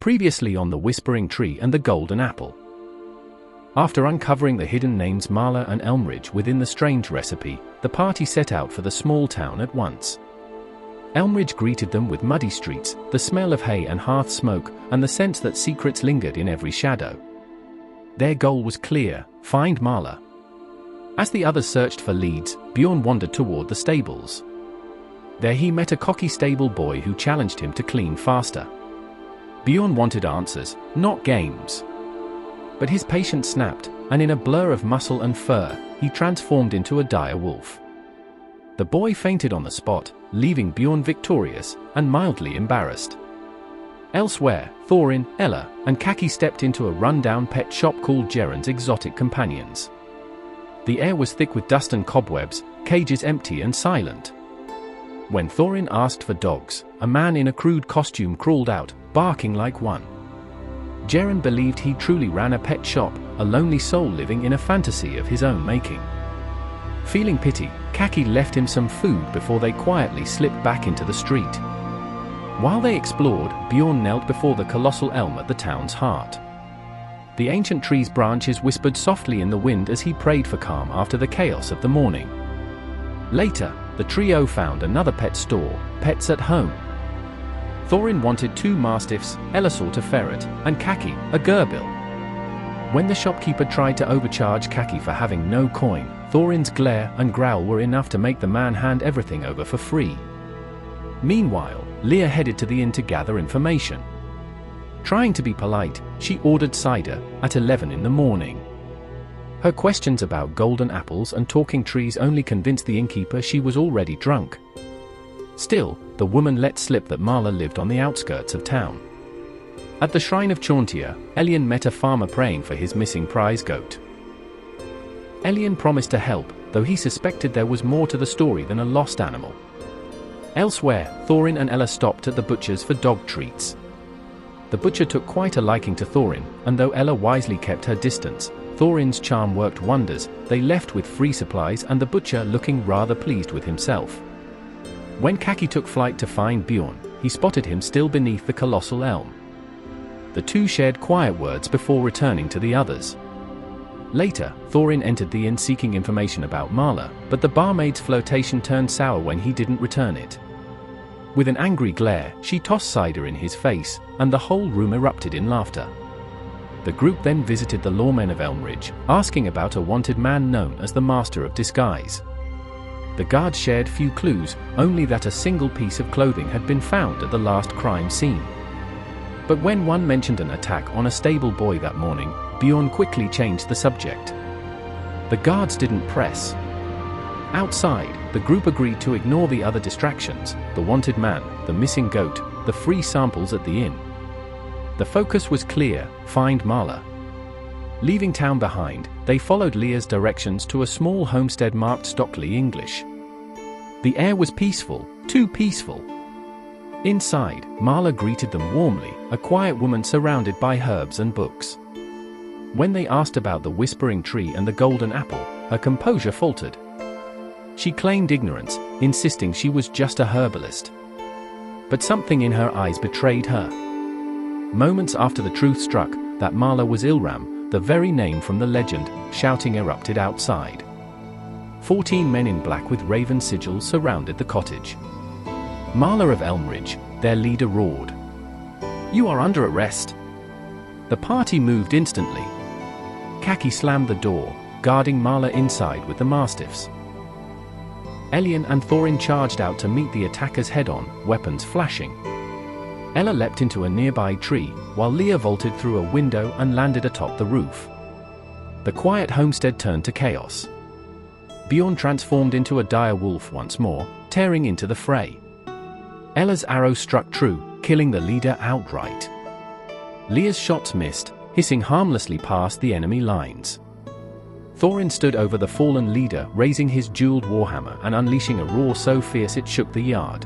Previously on The Whispering Tree and the Golden Apple. After uncovering the hidden names Marla and Elmridge within the strange recipe, the party set out for the small town at once. Elmridge greeted them with muddy streets, the smell of hay and hearth smoke, and the sense that secrets lingered in every shadow. Their goal was clear: find Marla. As the others searched for leads, Bjorn wandered toward the stables. There he met a cocky stable boy who challenged him to clean faster. Bjorn wanted answers, not games. But his patience snapped, and in a blur of muscle and fur, he transformed into a dire wolf. The boy fainted on the spot, leaving Bjorn victorious and mildly embarrassed. Elsewhere, Thorin, Ella, and Kaki stepped into a run-down pet shop called Geren's Exotic Companions. The air was thick with dust and cobwebs, cages empty and silent. When Thorin asked for dogs, a man in a crude costume crawled out, barking like one. Jeren believed he truly ran a pet shop, a lonely soul living in a fantasy of his own making. Feeling pity, Kaki left him some food before they quietly slipped back into the street. While they explored, Bjorn knelt before the colossal elm at the town's heart. The ancient tree's branches whispered softly in the wind as he prayed for calm after the chaos of the morning. Later, the trio found another pet store, Pets at Home. Thorin wanted 2 mastiffs, Ella sought a ferret, and Kaki, a gerbil. When the shopkeeper tried to overcharge Kaki for having no coin, Thorin's glare and growl were enough to make the man hand everything over for free. Meanwhile, Leah headed to the inn to gather information. Trying to be polite, she ordered cider at 11 in the morning. Her questions about golden apples and talking trees only convinced the innkeeper she was already drunk. Still, the woman let slip that Marla lived on the outskirts of town. At the shrine of Chauntea, Elian met a farmer praying for his missing prize goat. Elian promised to help, though he suspected there was more to the story than a lost animal. Elsewhere, Thorin and Ella stopped at the butcher's for dog treats. The butcher took quite a liking to Thorin, and though Ella wisely kept her distance, Thorin's charm worked wonders. They left with free supplies and the butcher looking rather pleased with himself. When Kaki took flight to find Bjorn, he spotted him still beneath the colossal elm. The two shared quiet words before returning to the others. Later, Thorin entered the inn seeking information about Marla, but the barmaid's flirtation turned sour when he didn't return it. With an angry glare, she tossed cider in his face, and the whole room erupted in laughter. The group then visited the lawmen of Elmridge, asking about a wanted man known as the Master of Disguise. The guards shared few clues, only that a single piece of clothing had been found at the last crime scene. But when one mentioned an attack on a stable boy that morning, Bjorn quickly changed the subject. The guards didn't press. Outside, the group agreed to ignore the other distractions: the wanted man, the missing goat, the free samples at the inn. The focus was clear: find Marla. Leaving town behind, they followed Leah's directions to a small homestead marked Stockley English. The air was peaceful, too peaceful. Inside, Marla greeted them warmly, a quiet woman surrounded by herbs and books. When they asked about the Whispering Tree and the Golden Apple, her composure faltered. She claimed ignorance, insisting she was just a herbalist. But something in her eyes betrayed her. Moments after the truth struck, that Marla was Ilram, the very name from the legend, shouting erupted outside. 14 men in black with raven sigils surrounded the cottage. Marla of Elmridge, their leader, roared. "You are under arrest." The party moved instantly. Kaki slammed the door, guarding Marla inside with the mastiffs. Elian and Thorin charged out to meet the attackers head-on, weapons flashing. Ella leapt into a nearby tree, while Leah vaulted through a window and landed atop the roof. The quiet homestead turned to chaos. Bjorn transformed into a dire wolf once more, tearing into the fray. Ella's arrow struck true, killing the leader outright. Leah's shots missed, hissing harmlessly past the enemy lines. Thorin stood over the fallen leader, raising his jeweled warhammer and unleashing a roar so fierce it shook the yard.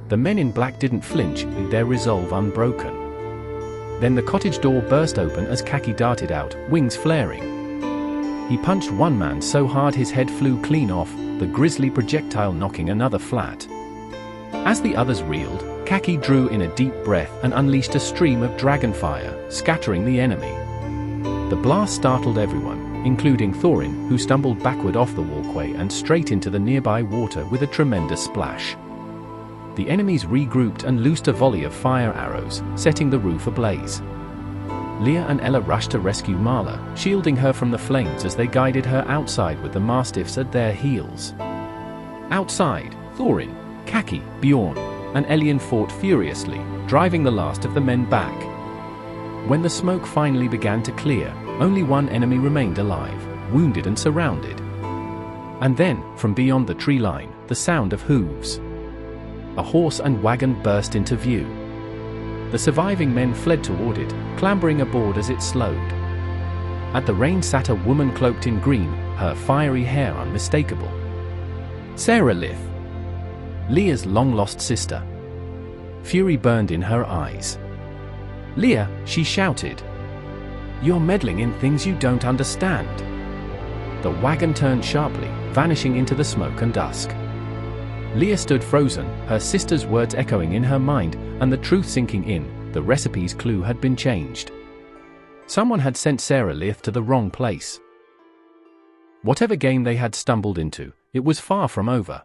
The men in black didn't flinch, their resolve unbroken. Then the cottage door burst open as Kaki darted out, wings flaring. He punched one man so hard his head flew clean off, the grisly projectile knocking another flat. As the others reeled, Kaki drew in a deep breath and unleashed a stream of dragonfire, scattering the enemy. The blast startled everyone, including Thorin, who stumbled backward off the walkway and straight into the nearby water with a tremendous splash. The enemies regrouped and loosed a volley of fire arrows, setting the roof ablaze. Leah and Ella rushed to rescue Marla, shielding her from the flames as they guided her outside with the mastiffs at their heels. Outside, Thorin, Kaki, Bjorn, and Elien fought furiously, driving the last of the men back. When the smoke finally began to clear, only one enemy remained alive, wounded and surrounded. And then, from beyond the tree line, the sound of hooves. A horse and wagon burst into view. The surviving men fled toward it, clambering aboard as it slowed. At the reins sat a woman cloaked in green, her fiery hair unmistakable. Saralith, Leah's long-lost sister. Fury burned in her eyes. "Leah," she shouted. "You're meddling in things you don't understand." The wagon turned sharply, vanishing into the smoke and dusk. Leah stood frozen, her sister's words echoing in her mind, and the truth sinking in: the recipe's clue had been changed. Someone had sent Saralith to the wrong place. Whatever game they had stumbled into, it was far from over.